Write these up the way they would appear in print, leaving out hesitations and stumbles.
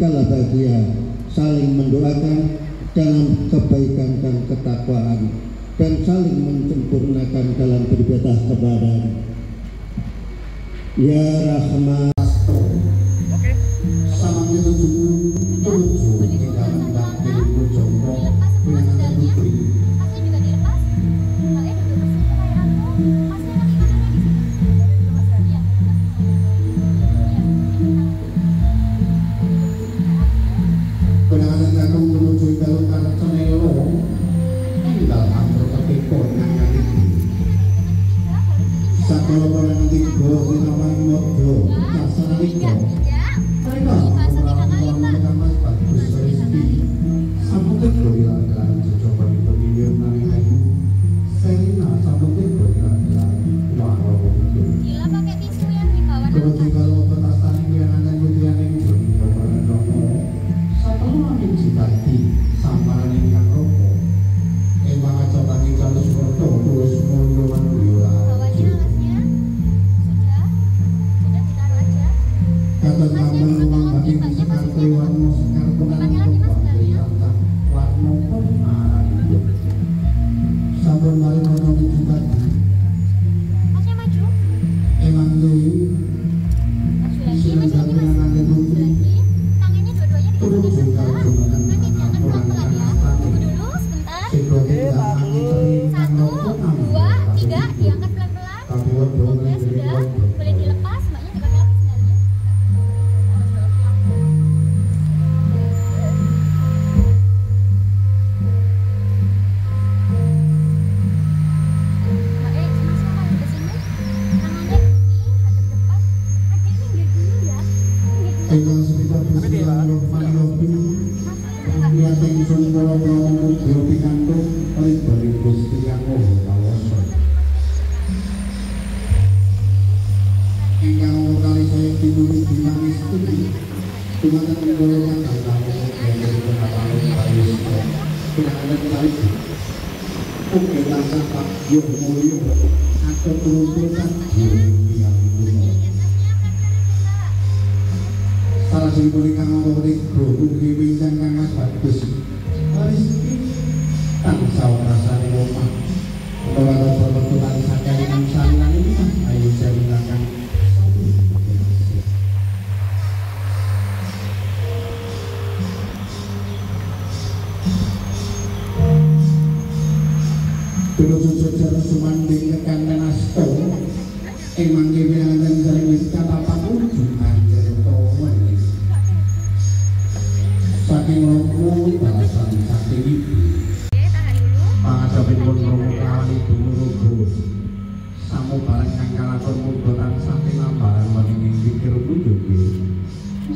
kala bahagia, saling mendoakan dalam kebaikan dan ketakwaan, dan saling menyempurnakan dalam beribadah kepada Ya Rahman. Sama itu tujuh tidak hendak diriku jongkok dengan putri. Penanganan aku menuju jalur Kartonelo tinggal hampir kepikon nangan ini satu orang tiga dinaman modo kasar itu mereka melakukan mas bagus rezeki sambut itu bilang-bilang coba itu miliar nangan Serina sambut itu bilang-bilang wow gila pakai tisu yang di bawah kalau kalau petasan yang akan putihan yang Amin jikati samaran ingkang roko emang aja tangi jalus roto tulus munduan biola bawahnya alasnya sudah ditaruh aja kata namun ruang bagi sekar keluarno sekar penang tumpah dari rantang warno pun hidup sabun mari monong jikati masnya maju emang deh maju lagi maju lagi tangannya dua-duanya turun juga jumlahan anak orang anak dulu sebentar 1, 2, 3 diangkat pelan-pelan ya sudah boleh dilepas mbaknya dipakai lagi sendalnya mbak masuk ke sini tangannya ini hadap depan adik minggir dulu ya Engkau sekitar bersilang rohmani lihat yang sun kalau biopi kantung oleh dari gusti yang kawasan yang kali saya tidur di manis itu cuma kan menggolongkan tentang yang dari pengapalan kayu tidak ada kali oke langsung pak yuk mulio atau turun-turun yang kuno salah satu kang ngomong guru kiwi kang mas bagus maris tansah rasane omah ora ada perbetulan sakaringan salinan ini ayo saya gunakan Tujuh jalan sumanding kekan menasto emang kebilangan sering kata apa kunjungan saking romo balasan saking ibu pangadapin pun romo kawan ibu nurugo samu barang yang kalakon mudotan saking lambaran meningin pikir bujuki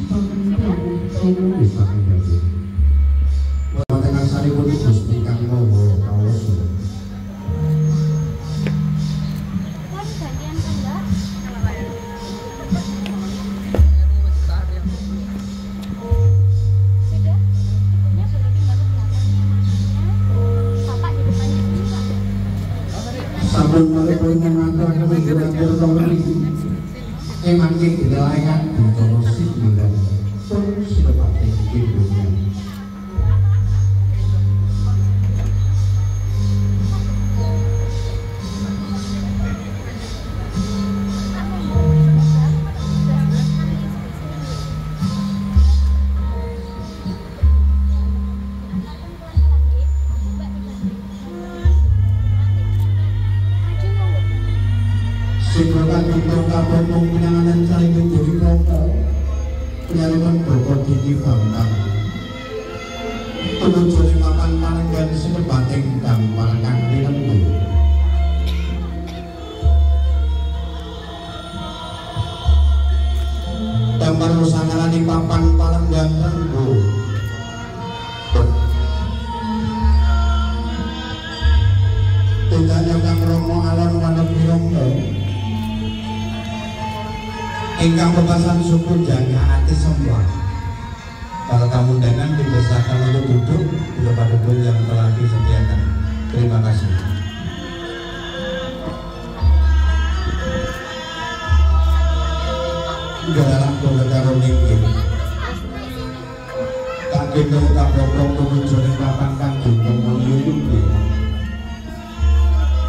saking romo romo saking jadi walau tengah sari pun gusti kang romo kawasu sabun mulai punya mantra kami belajar tahun ini emang kita layan di tahun 9 terus dapat hidupnya Sekolah untuk kapal penanganan saling menjadi kelompok penyaluran berkot gigi bangkang penunjuknya makan malenggan sekebating dan malenggan di lembu damar nusangalan di papan palenggan lembu tidak nyokang romo alon manut bironggo ingkang bebasan suku jaga hati semua para tamu undangan dipersilakan untuk duduk di tempat duduk yang telah disediakan. Terima kasih. Dalam pembegaran ini Kita tak bobrong menuju ning papan kang dukung mulya iki.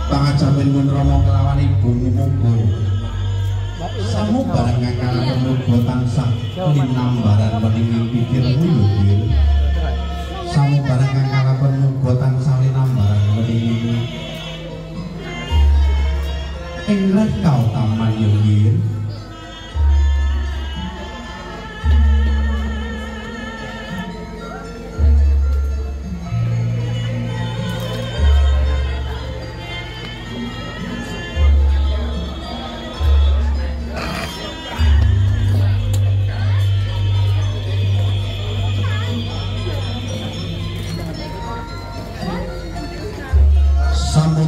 Pangajaben mun Rama kelawan ibu muga samu barang ngakalaken muga tansah linambaran meningi pikirmu yo. Samu barang ngakalaken muga tansah linambaran meningi ing kau taman yo.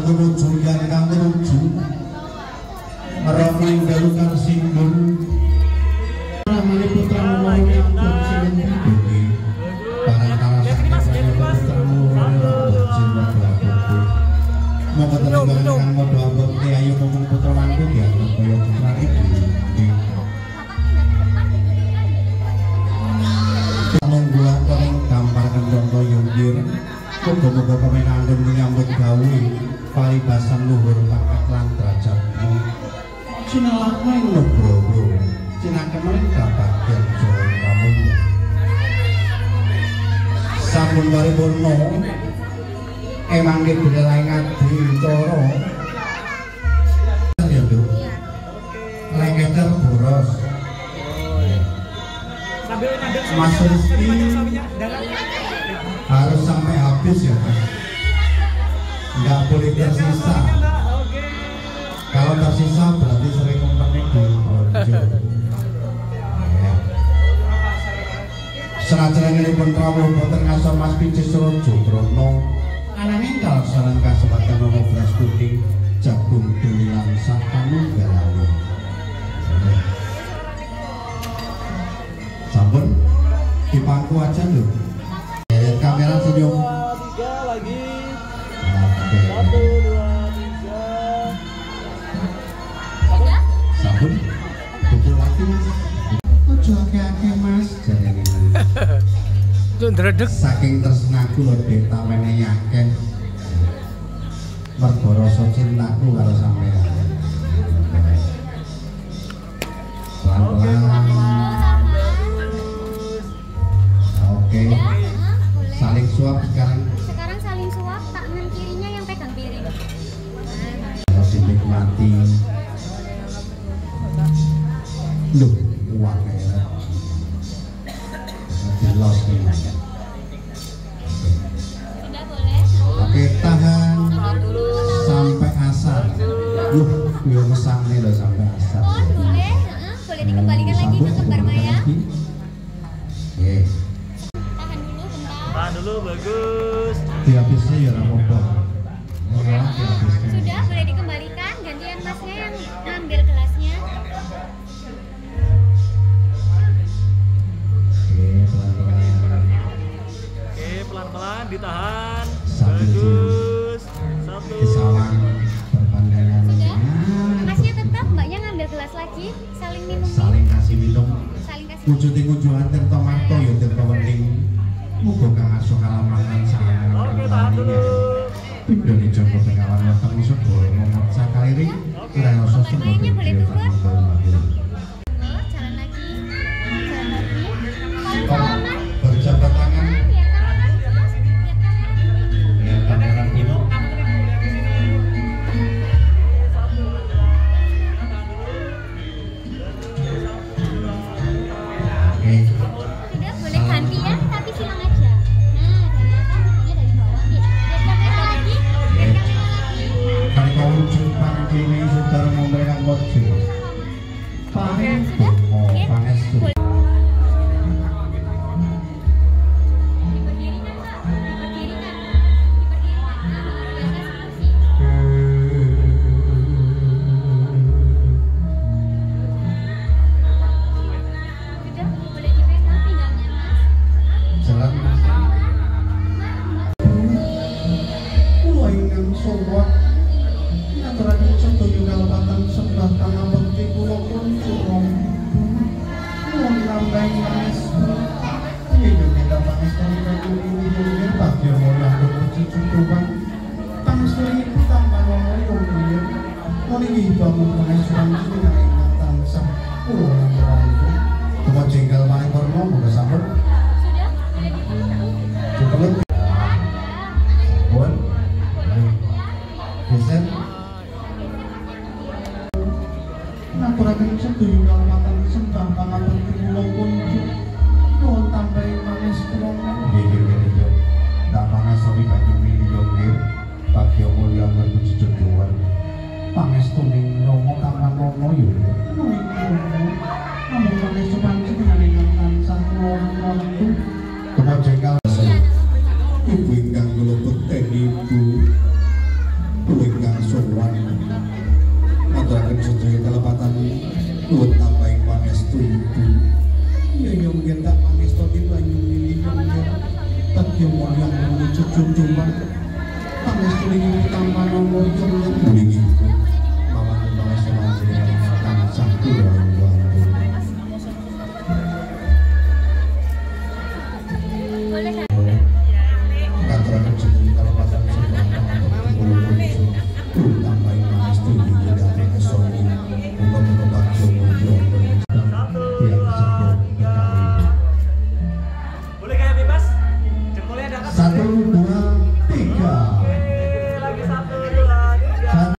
Menuju yang kang menuju meromaing galukar simbol ramane putra mulane ampun sing ndugi barang kala sakjane putra mulane sing mlaku monggo tenang kang modho ambek ayu mung putra mangku ya kaya putra iki nunggu ing gambar kendhong yunggir muga-muga pemenangken nyambut gawe paribasan luhur pangkat lan derajatmu sinalakmu ing nugroho cinakemen kabagyan jaya kamulya sampun paripurna emangke bedelaing adi cara ya Nduk lengketer boros sambil nandek Mas Rizky harus sampai habis ya Mas. Nggak boleh tersisa. Kalau tersisa berarti sering umpamanya di Borjo. Senajan ini pun rawuh boten ngasor Mas Picis Rojo Trono. Ananging kalaksanan kasempatan nono beras kuning jagung delilan sapanunggalane. Sampun dipangku aja lho. Kamera senyum. 2, 3 lagi. Oke. 1, 2, 3. Sabun. Kumpul lagi Mas. Ojo akeh-akeh Mas. Jarene. Tuh ndredeg. Saking tresnaku lho Dek tak menehi akeh. Mergo rasa cintaku karo sampean. Pelan-pelan. Oke. Saling suap sekarang. Sekarang saling suap, tangan kirinya yang pegang piring. Harus dinikmati. Loh, uang ya. Jelas nih. Sudah boleh. Oke, tahan sampai asar. Yo mesang nih loh sampai asar. Oh, boleh. Boleh dikembalikan lagi ke kembar Maya. Oke. Tahan dulu, bagus. Dihabisnya ya apa-apa. Ora dihabisnya. Sudah, boleh dikembalikan. Gantian Masnya yang ngambil gelasnya. Oke, pelan-pelan. Oke, pelan-pelan ditahan. Sambil Bagus. 1. Kesawang berpandangan. Sudah. Masnya tetap, Mbaknya ngambil gelas lagi. Saling minum. Saling kasih minum. Saling kasih. Wujuding kunjungan tirta manto ya tirta wening. Muga kang asuh kalamangan saha. Oke, tahan dulu. Pindhane Joko Bengawan weteng Segoro momot sakaliri rayosa Mayanya boleh turun. semoga Oh, jalan lagi. Jalan lagi. Saling salaman. berjabat tangan Lihat kamera. Lihat kamera. lihat kamera ini. Oke. Sudah, boleh gantian, tapi silang aja. Nah, dari atas, tentunya dari bawah. Lihat kamera lagi. Lihat kamera lagi. Kali kau wujud pangkini saudara memberikan wajib. bangun pengesuran dengan ingatan sepuluh itu cuma jengkel main korno bukan sabar cukup buat geser ngaturakan seduyung kalamatan sembah pangatur kula kunjuk nuwun tambahi manis kula nggih nggih ndak pangasoni banyu milih nggih bagya mulya ngerti jejodhoan pangestuning Rama Kamanono yo namun pangestu panjenengan tansah wonten kula jengkel ibu ingkang kula beteni ibu kula ingkang sowan aturaken sedaya kalepatan nuwun tambahi pangestu ibu ya yo mungkin tak pangestu banyu milih bagya mulya ngerti jejodhoan pangestuning Kamanono yo nggih